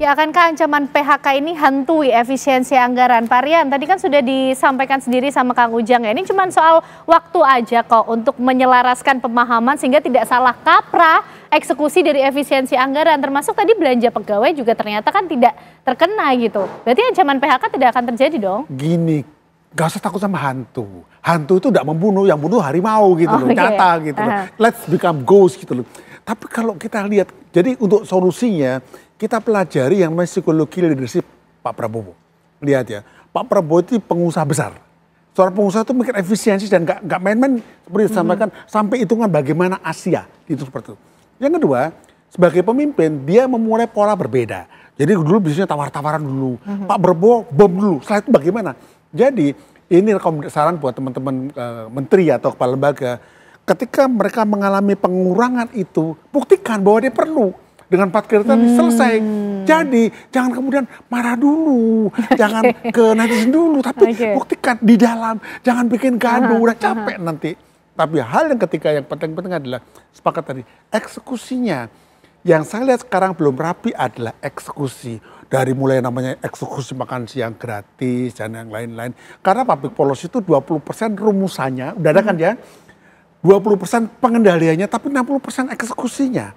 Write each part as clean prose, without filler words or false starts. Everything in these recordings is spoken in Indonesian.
Ya, akankah ancaman PHK ini hantui efisiensi anggaran? Pak Rian, tadi kan sudah disampaikan sendiri sama Kang Ujang ya, ini cuma soal waktu aja kok untuk menyelaraskan pemahaman sehingga tidak salah kaprah eksekusi dari efisiensi anggaran. Termasuk tadi belanja pegawai juga ternyata kan tidak terkena gitu. Berarti ancaman PHK tidak akan terjadi dong? Gini, gak usah takut sama hantu. Hantu itu tidak membunuh, yang bunuh harimau gitu loh, nyata gitu loh. Let's become ghost gitu loh. Tapi kalau kita lihat, jadi untuk solusinya, kita pelajari yang namanya psikologi leadership Pak Prabowo. Lihat ya, Pak Prabowo itu pengusaha besar. Seorang pengusaha itu mikir efisiensi dan gak main-main seperti disampaikan sampai hitungan bagaimana Asia gitu seperti itu. Yang kedua, sebagai pemimpin dia memulai pola berbeda. Jadi dulu bisnisnya tawar-tawaran dulu, Pak Prabowo bom dulu. Setelah itu bagaimana? Jadi ini saran buat teman-teman menteri atau kepala lembaga, ketika mereka mengalami pengurangan itu, buktikan bahwa dia perlu. Dengan 4 kriteria selesai. Jadi jangan kemudian marah dulu, jangan ke netizen dulu, tapi buktikan di dalam, jangan bikin gaduh, udah capek nanti. Tapi hal yang yang penting adalah sepakat tadi, eksekusinya. Yang saya lihat sekarang belum rapi adalah eksekusi. Dari mulai namanya eksekusi makan siang gratis dan yang lain-lain. Karena public policy itu 20% rumusannya, udah ada kan ya? 20% pengendaliannya, tapi 60% eksekusinya.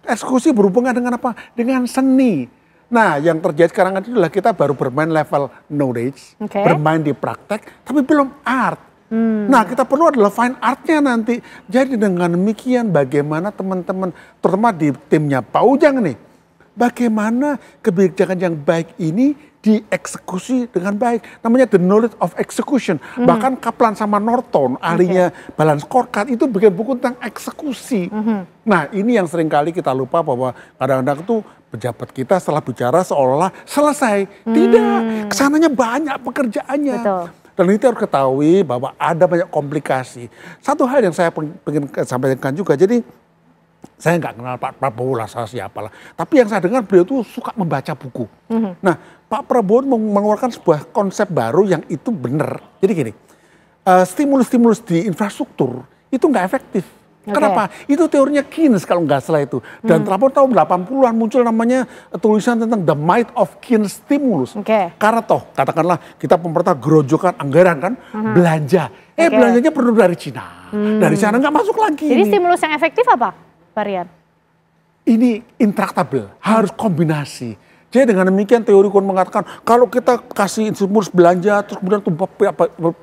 Eksekusi berhubungan dengan apa? Dengan seni. Nah, yang terjadi sekarang adalah kita baru bermain level knowledge, bermain di praktek, tapi belum art. Nah, kita perlu adalah fine artnya nanti. Jadi dengan demikian bagaimana teman-teman, terutama di timnya Pak Ujang nih, bagaimana kebijakan yang baik ini dieksekusi dengan baik. Namanya the knowledge of execution. Bahkan Kaplan sama Norton, ahlinya balance scorecard, itu bikin buku tentang eksekusi. Nah, ini yang seringkali kita lupa bahwa kadang-kadang itu pejabat kita setelah bicara seolah-olah selesai. Tidak, kesananya banyak pekerjaannya. Betul. Dan itu harus ketahui bahwa ada banyak komplikasi. Satu hal yang saya ingin sampaikan juga, jadi saya nggak kenal Pak Prabowo lah, saya siapa lah. Tapi yang saya dengar beliau tuh suka membaca buku. Nah, Pak Prabowo mengeluarkan sebuah konsep baru yang itu benar. Jadi gini, stimulus-stimulus di infrastruktur itu nggak efektif. Kenapa? Itu teorinya Keynes kalau nggak salah itu. Dan terlalu tahun 80-an muncul namanya tulisan tentang the might of Keynes stimulus. Karena toh katakanlah kita pemerintah gerojokan anggaran kan, belanja. Belanjanya perlu dari Cina. Dari sana nggak masuk lagi. Jadi stimulus yang efektif apa, Pak Rian? Ini intractable, harus kombinasi. Jadi dengan demikian teori mengatakan kalau kita kasih stimulus belanja terus kemudian tuh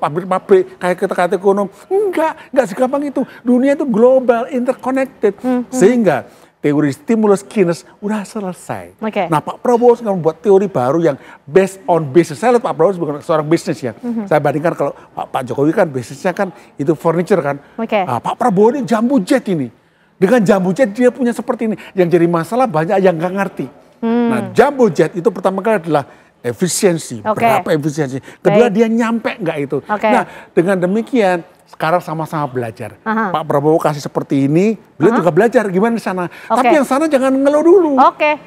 pabrik-pabrik kayak kita kata ekonom, enggak segampang itu. Dunia itu global, interconnected. Sehingga teori stimulus Keynes udah selesai. Nah, Pak Prabowo sekarang membuat teori baru yang based on business. Saya lihat Pak Prabowo sebagai seorang bisnis ya. Saya bandingkan kalau Pak Jokowi kan bisnisnya kan itu furniture kan. Nah, Pak Prabowo ini jambu jet ini. Dengan jambu jet dia punya seperti ini. Yang jadi masalah banyak yang nggak ngerti. Nah, jumbo jet itu pertama kali adalah efisiensi, berapa efisiensi. Kedua dia nyampe nggak itu. Nah, dengan demikian sekarang sama-sama belajar. Pak Prabowo kasih seperti ini, beliau juga belajar gimana di sana. Tapi yang sana jangan ngeluh dulu.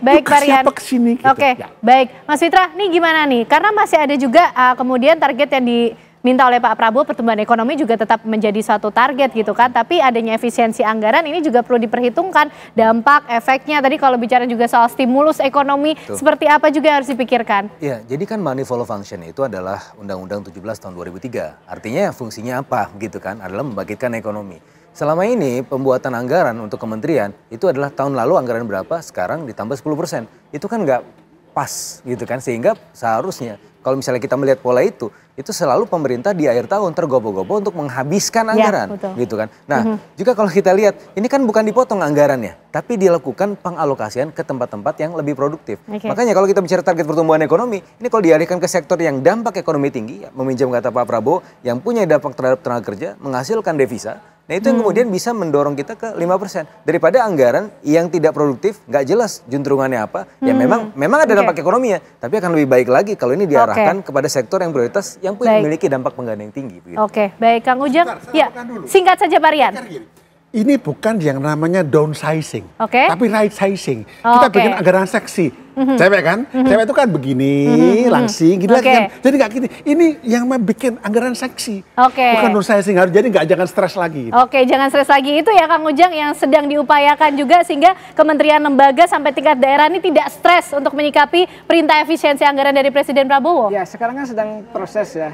Baik Pak Rian. Kesini, gitu. Baik Mas Fitra, nih gimana nih? Karena masih ada juga kemudian target yang diminta oleh Pak Prabowo, pertumbuhan ekonomi juga tetap menjadi suatu target gitu kan. Tapi adanya efisiensi anggaran ini juga perlu diperhitungkan dampak, efeknya. Tadi kalau bicara juga soal stimulus ekonomi, seperti apa juga harus dipikirkan. Ya, jadi kan money follow function itu adalah Undang-Undang 17 tahun 2003. Artinya fungsinya apa gitu kan, adalah membangkitkan ekonomi. Selama ini pembuatan anggaran untuk kementerian itu adalah tahun lalu anggaran berapa, sekarang ditambah 10%. Itu kan nggak pas gitu kan, sehingga seharusnya kalau misalnya kita melihat pola itu selalu pemerintah di akhir tahun tergopoh-gopoh untuk menghabiskan anggaran, gitu kan. Nah, juga kalau kita lihat, ini kan bukan dipotong anggarannya, tapi dilakukan pengalokasian ke tempat-tempat yang lebih produktif. Makanya kalau kita bicara target pertumbuhan ekonomi, ini kalau dialihkan ke sektor yang dampak ekonomi tinggi, ya, meminjam kata Pak Prabowo, yang punya dampak terhadap tenaga kerja, menghasilkan devisa, nah itu yang kemudian bisa mendorong kita ke 5%. Daripada anggaran yang tidak produktif, nggak jelas juntrungannya apa, ya memang ada dampak ekonominya, tapi akan lebih baik lagi kalau ini diarahkan kepada sektor yang prioritas yang memiliki dampak penggandaan yang tinggi. Begitu. Baik Kang Ujang. Ya, singkat saja Pak Rian. Ini bukan yang namanya downsizing, tapi right sizing. Kita bikin anggaran seksi. Cewek kan? Cewek itu kan begini, langsing, gitu kan. Jadi nggak gini. Ini yang bikin anggaran seksi. Bukan menurut saya sih, jadi jangan stres lagi. Jangan stres lagi. Itu ya Kang Ujang yang sedang diupayakan juga sehingga kementerian lembaga sampai tingkat daerah ini tidak stres untuk menyikapi perintah efisiensi anggaran dari Presiden Prabowo. Ya, sekarang kan sedang proses ya.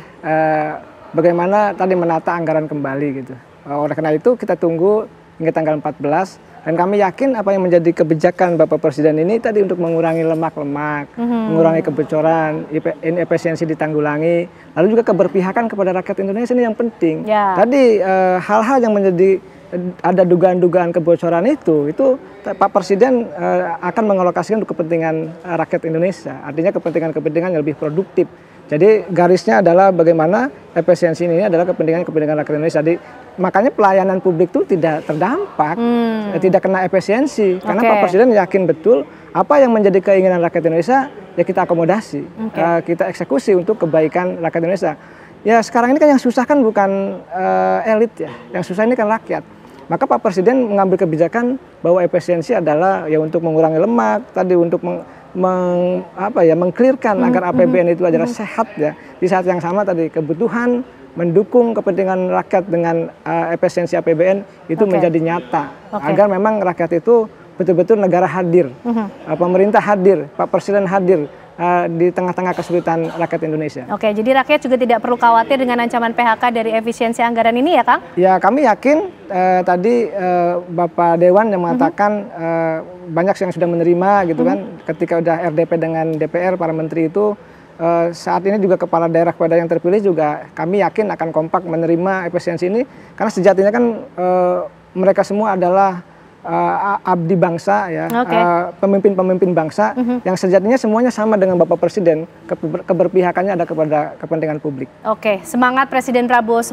Bagaimana tadi menata anggaran kembali gitu. Oleh karena itu kita tunggu hingga tanggal 14. Dan kami yakin apa yang menjadi kebijakan Bapak Presiden ini tadi untuk mengurangi lemak-lemak, mengurangi kebocoran, inefisiensi ditanggulangi, lalu juga keberpihakan kepada rakyat Indonesia ini yang penting. Tadi hal-hal yang menjadi ada dugaan-dugaan kebocoran itu Pak Presiden akan mengalokasikan untuk kepentingan rakyat Indonesia, artinya kepentingan-kepentingan yang lebih produktif. Jadi garisnya adalah bagaimana efisiensi ini adalah kepentingan rakyat Indonesia. Jadi makanya pelayanan publik itu tidak terdampak, tidak kena efisiensi. Karena Pak Presiden yakin betul apa yang menjadi keinginan rakyat Indonesia ya kita akomodasi, kita eksekusi untuk kebaikan rakyat Indonesia. Ya sekarang ini kan yang susah kan bukan elit ya, yang susah ini kan rakyat. Maka Pak Presiden mengambil kebijakan bahwa efisiensi adalah ya untuk mengurangi lemak, tadi untuk mengklirkan agar APBN itu adalah sehat ya. Di saat yang sama tadi kebutuhan mendukung kepentingan rakyat dengan efisiensi APBN itu menjadi nyata. Agar memang rakyat itu betul-betul negara hadir, pemerintah hadir, Pak Presiden hadir di tengah-tengah kesulitan rakyat Indonesia. Jadi rakyat juga tidak perlu khawatir dengan ancaman PHK dari efisiensi anggaran ini ya Kang? Ya kami yakin tadi Bapak Dewan yang mengatakan banyak yang sudah menerima gitu kan, ketika udah RDP dengan DPR para menteri itu saat ini juga kepala daerah yang terpilih juga kami yakin akan kompak menerima efisiensi ini karena sejatinya kan mereka semua adalah abdi bangsa ya, pemimpin-pemimpin bangsa yang sejatinya semuanya sama dengan Bapak Presiden, keberpihakannya ada kepada kepentingan publik. Semangat Presiden Prabowo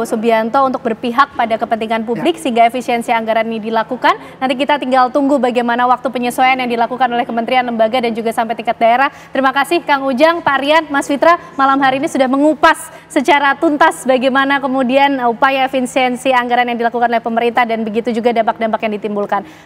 Subianto untuk berpihak pada kepentingan publik sehingga efisiensi anggaran ini dilakukan. Nanti kita tinggal tunggu bagaimana waktu penyesuaian yang dilakukan oleh kementerian, lembaga dan juga sampai tingkat daerah. Terima kasih Kang Ujang, Pak Rian, Mas Fitra malam hari ini sudah mengupas secara tuntas bagaimana kemudian upaya efisiensi anggaran yang dilakukan oleh pemerintah dan begitu juga dampak-dampak yang ditimbulkan.